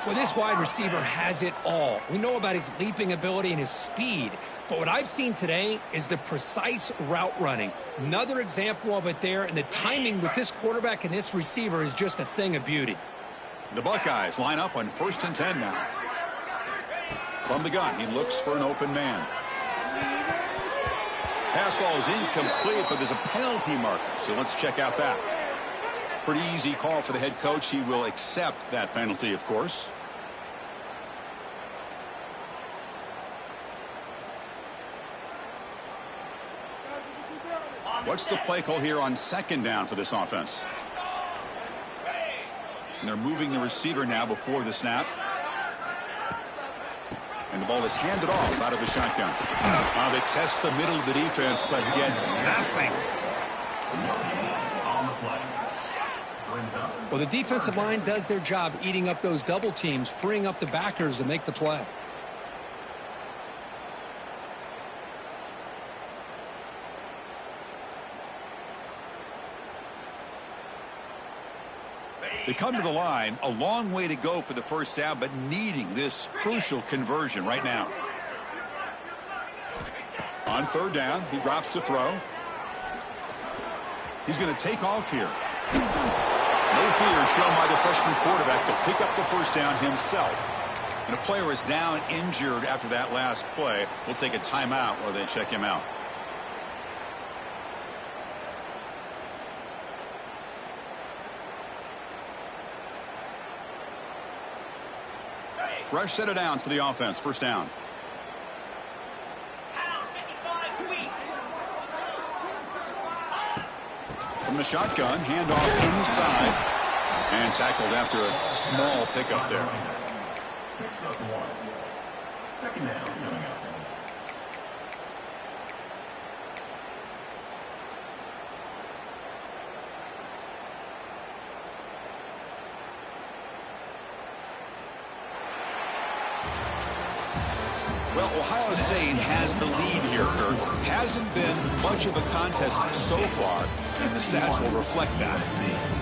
Well, this wide receiver has it all. We know about his leaping ability and his speed. But what I've seen today is the precise route running. Another example of it there, and the timing with this quarterback and this receiver is just a thing of beauty. The Buckeyes line up on 1st and 10 now. From the gun, he looks for an open man. Pass ball is incomplete, but there's a penalty marker, so let's check out that. Pretty easy call for the head coach. He will accept that penalty, of course. What's the play call here on second down for this offense? And they're moving the receiver now before the snap. And the ball is handed off out of the shotgun. They test the middle of the defense, but get nothing. Well, the defensive line does their job eating up those double teams, freeing up the backers to make the play. They come to the line, a long way to go for the first down, but needing this crucial conversion right now. On third down, he drops to throw. He's going to take off here. No fear shown by the freshman quarterback to pick up the first down himself. And a player is down injured after that last play. We'll take a timeout while they check him out. Fresh set of downs for the offense. First down. From the shotgun, handoff inside. And tackled after a small pickup there. Picks up 1. Second down coming up. Well, Ohio State has the lead here, Kurt. Hasn't been much of a contest so far, and the stats will reflect that.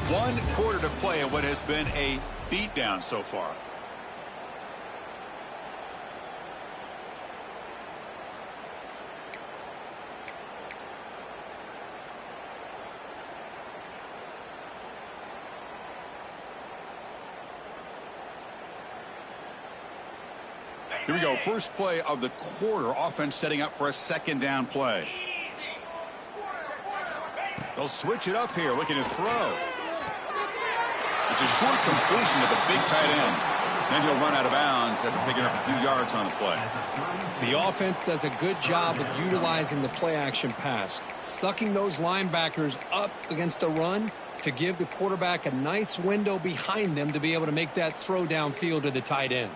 1 quarter to play in what has been a beatdown so far. Here we go. First play of the quarter. Offense setting up for a second down play. They'll switch it up here, looking to throw. It's a short completion to the big tight end. Then he'll run out of bounds after picking up a few yards on the play. The offense does a good job of utilizing the play-action pass, sucking those linebackers up against the run to give the quarterback a nice window behind them to be able to make that throw downfield to the tight end.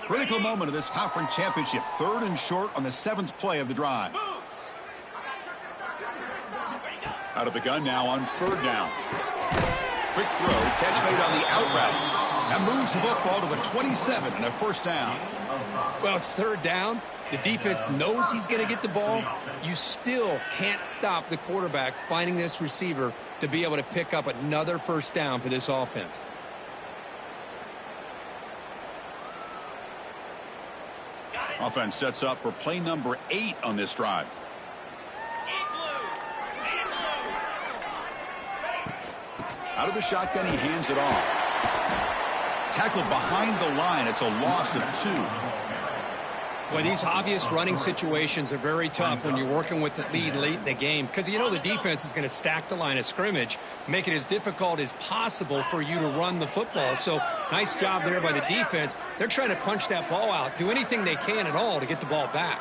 Critical moment of this conference championship. 3rd and short on the 7th play of the drive. Out of the gun now on 3rd down. Quick throw, catch made on the out route. That moves the football to the 27 and a first down. Well, it's 3rd down. The defense knows he's going to get the ball. You still can't stop the quarterback finding this receiver to be able to pick up another first down for this offense. Offense sets up for play number 8 on this drive. Out of the shotgun, he hands it off. Tackled behind the line. It's a loss of 2. Well, these obvious running situations are very tough when you're working with the lead late in the game because you know the defense is going to stack the line of scrimmage, make it as difficult as possible for you to run the football. So nice job there by the defense. They're trying to punch that ball out, do anything they can at all to get the ball back.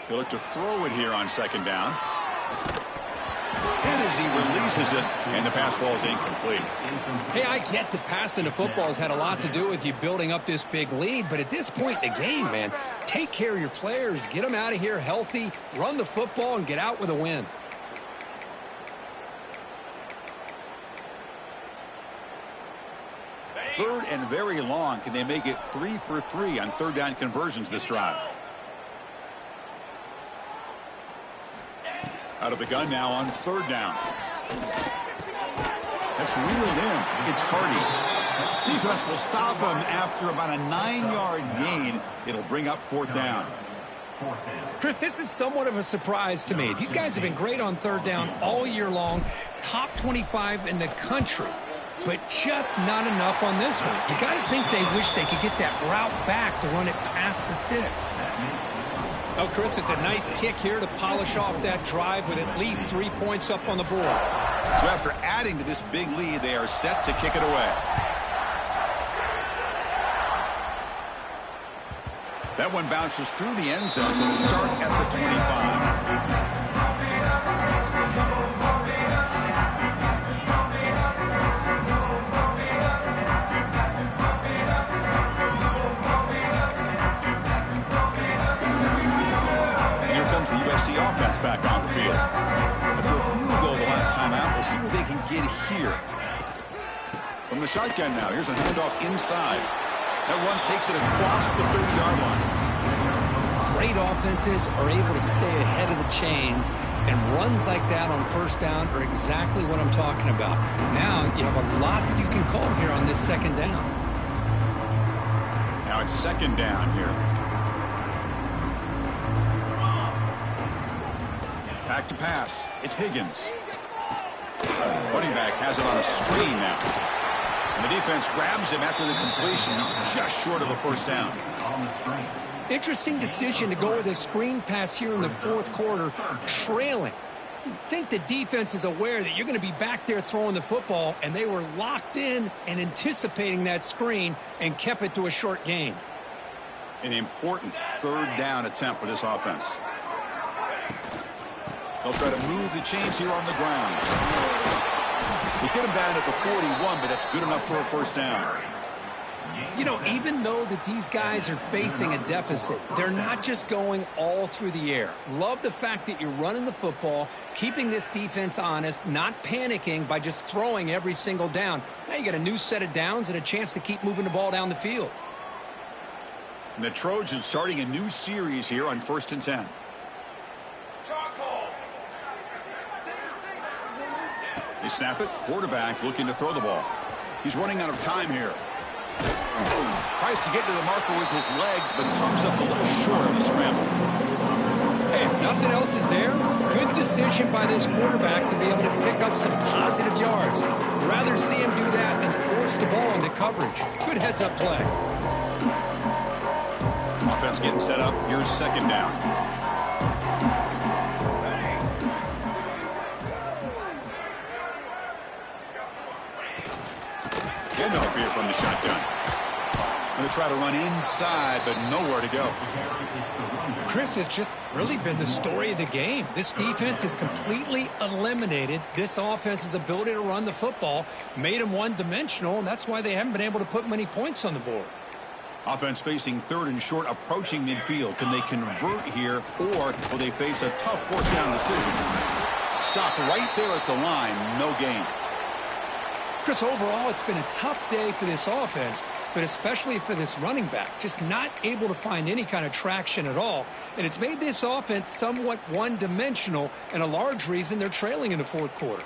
He'll look to throw it here on 2nd down. And as he releases it, and the pass ball is incomplete. Hey, I get that passing the football has had a lot to do with you building up this big lead, but at this point in the game, man, take care of your players, get them out of here healthy, run the football, and get out with a win. Third and very long. Can they make it 3 for 3 on 3rd down conversions this drive? Out of the gun now on 3rd down. That's reeled in. It's Hardy. Defense will stop him after about a 9-yard gain. It'll bring up 4th down. Chris, this is somewhat of a surprise to me. These guys have been great on 3rd down all year long. Top 25 in the country. But just not enough on this one. You got to think they wish they could get that route back to run it past the sticks. Oh, Chris, it's a nice kick here to polish off that drive with at least 3 points up on the board. So after adding to this big lead, they are set to kick it away. That one bounces through the end zone, so it'll start at the 25. The USC offense back on the field. After a field goal the last time out, we'll see what they can get here. From the shotgun now, here's a handoff inside. That one takes it across the 30-yard line. Great offenses are able to stay ahead of the chains, and runs like that on 1st down are exactly what I'm talking about. Now you have a lot that you can call here on this 2nd down. Now it's 2nd down here. Back to pass. It's Higgins. Running back has it on a screen now. And the defense grabs him after the completion. He's just short of a first down. On the screen. Interesting decision to go with a screen pass here in the fourth quarter, trailing. You think the defense is aware that you're going to be back there throwing the football, and they were locked in and anticipating that screen and kept it to a short gain. An important third down attempt for this offense. They'll try to move the chains here on the ground. They get him down at the 41, but that's good enough for a first down. You know, even though that these guys are facing a deficit, they're not just going all through the air. Love the fact that you're running the football, keeping this defense honest, not panicking by just throwing every single down. Now you got a new set of downs and a chance to keep moving the ball down the field. And the Trojans starting a new series here on 1st and 10. They snap it. Quarterback looking to throw the ball. He's running out of time here. Tries to get to the marker with his legs, but comes up a little short of the scramble. Hey, if nothing else is there, good decision by this quarterback to be able to pick up some positive yards. Rather see him do that than force the ball into coverage. Good heads-up play. Offense getting set up. Here's second down. Handoff here from the shotgun. Going to try to run inside, but nowhere to go. Chris, has just really been the story of the game. This defense has completely eliminated this offense's ability to run the football, made them one-dimensional, and that's why they haven't been able to put many points on the board. Offense facing 3rd and short, approaching midfield. Can they convert here, or will they face a tough fourth down decision? Stop right there at the line, no gain. Chris, overall, it's been a tough day for this offense, but especially for this running back. Just not able to find any kind of traction at all. And it's made this offense somewhat one-dimensional, and a large reason they're trailing in the fourth quarter.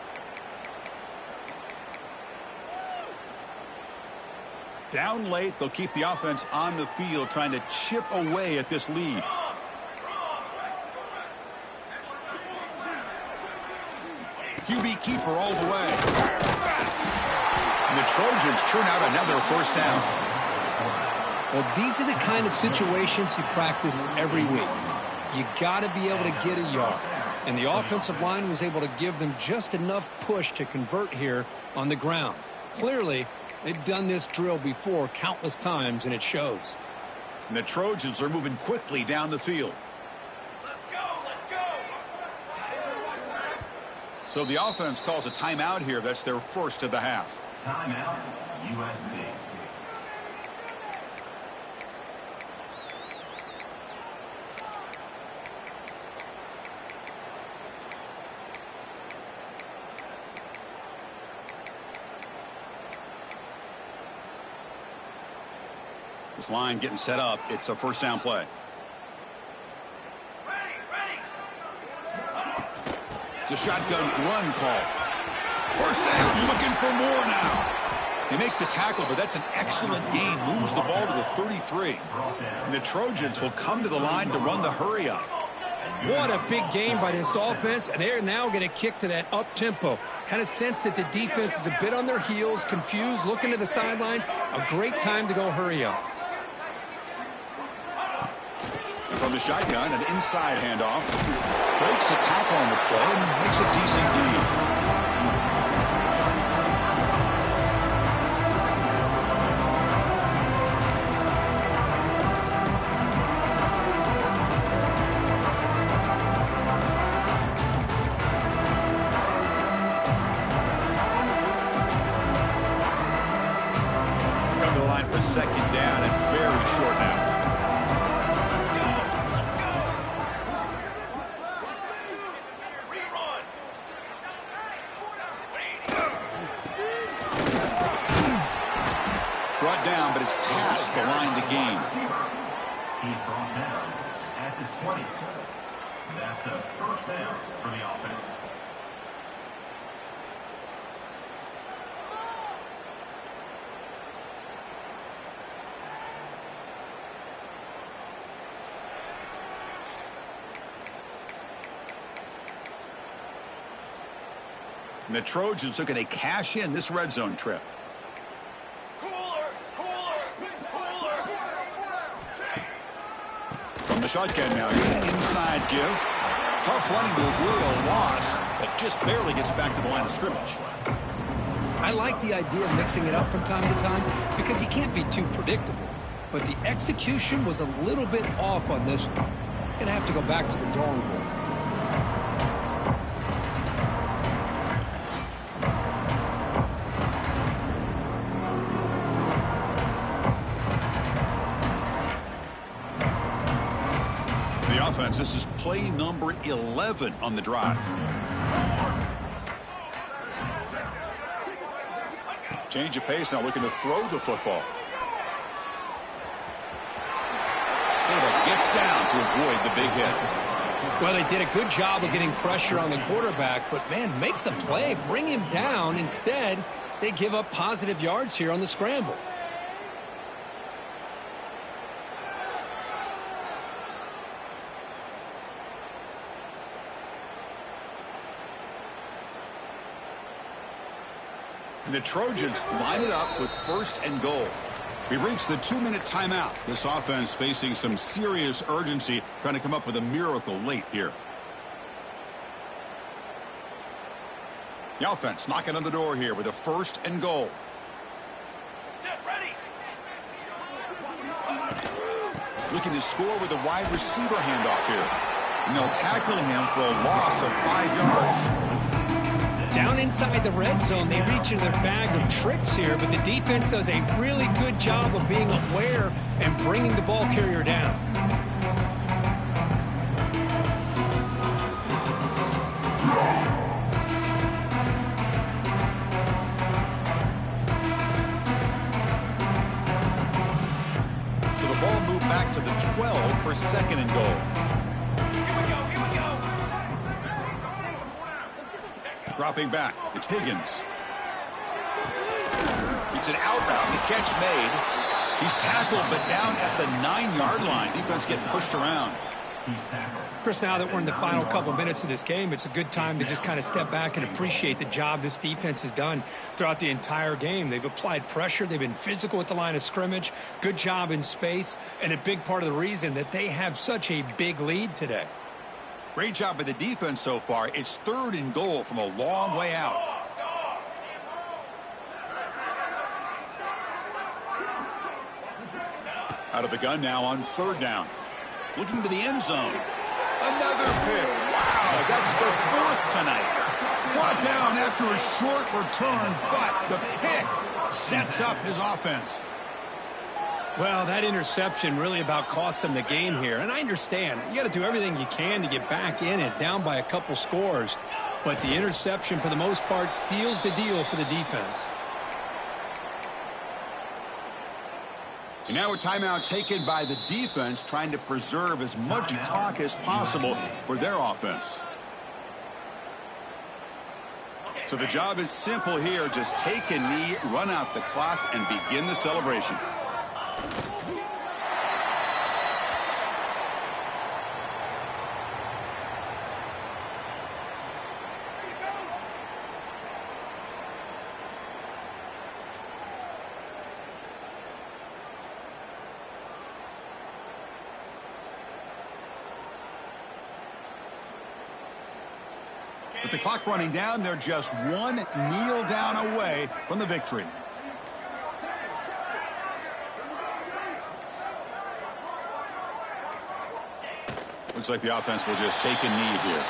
Down late, they'll keep the offense on the field, trying to chip away at this lead. QB keeper all the way. And the Trojans churn out another first down. Well, these are the kind of situations you practice every week. You got to be able to get a yard. And the offensive line was able to give them just enough push to convert here on the ground. Clearly, they've done this drill before countless times, and it shows. And the Trojans are moving quickly down the field. Let's go. So the offense calls a timeout here. That's their first of the half. Timeout, USC. This line getting set up. It's a first down play. It's a shotgun run call. First down, looking for more now. They make the tackle, but that's an excellent gain. Moves the ball to the 33. And the Trojans will come to the line to run the hurry up. What a big game by this offense, and they're now going to kick to that up-tempo. Kind of sense that the defense is a bit on their heels, confused, looking to the sidelines. A great time to go hurry up. From the shotgun, an inside handoff. Breaks a tackle on the play and makes a decent gain. Come to the line for second down and very short now. Brought down, but it's past the line to gain. He's brought down at the 20. That's a first down for the offense. And the Trojans looking to cash in this red zone trip. From the shotgun now, here's an inside give. Tough running to avoid a loss, but just barely gets back to the line of scrimmage. I like the idea of mixing it up from time to time because he can't be too predictable. But the execution was a little bit off on this one. Gonna have to go back to the drawing board. The offense, this is play number 11 on the drive. Change of pace now, looking to throw the football. Gets down to avoid the big hit. Well, they did a good job of getting pressure on the quarterback, but, man, make the play, bring him down. Instead, they give up positive yards here on the scramble. And the Trojans line it up with 1st and goal. We've reached the 2-minute timeout. This offense facing some serious urgency, trying to come up with a miracle late here. The offense knocking on the door here with a 1st and goal. Looking to score with a wide receiver handoff here. And they'll tackle him for a loss of 5 yards. Down inside the red zone, they reach in their bag of tricks here, but the defense does a really good job of being aware and bringing the ball carrier down. So the ball moved back to the 12 for 2nd and goal. Dropping back, it's Higgins. It's an out route, the catch made. He's tackled, but down at the 9-yard line. Defense getting pushed around. Chris, now that we're in the final couple minutes of this game, it's a good time to just kind of step back and appreciate the job this defense has done throughout the entire game. They've applied pressure. They've been physical at the line of scrimmage. Good job in space, and a big part of the reason that they have such a big lead today. Great job by the defense so far. It's 3rd and goal from a long way out. Out of the gun now on 3rd down. Looking to the end zone. Another pick. Wow, that's the 4th tonight. Brought down after a short return, but the pick sets up his offense. Well, that interception really about cost them the game here. And I understand. You got to do everything you can to get back in it, down by a couple scores. But the interception, for the most part, seals the deal for the defense. And now a timeout taken by the defense, trying to preserve as much clock as possible for their offense. So the job is simple here. Just take a knee, run out the clock, and begin the celebration. With the clock running down, they're just one kneel down away from the victory. Looks like the offense will just take a knee here.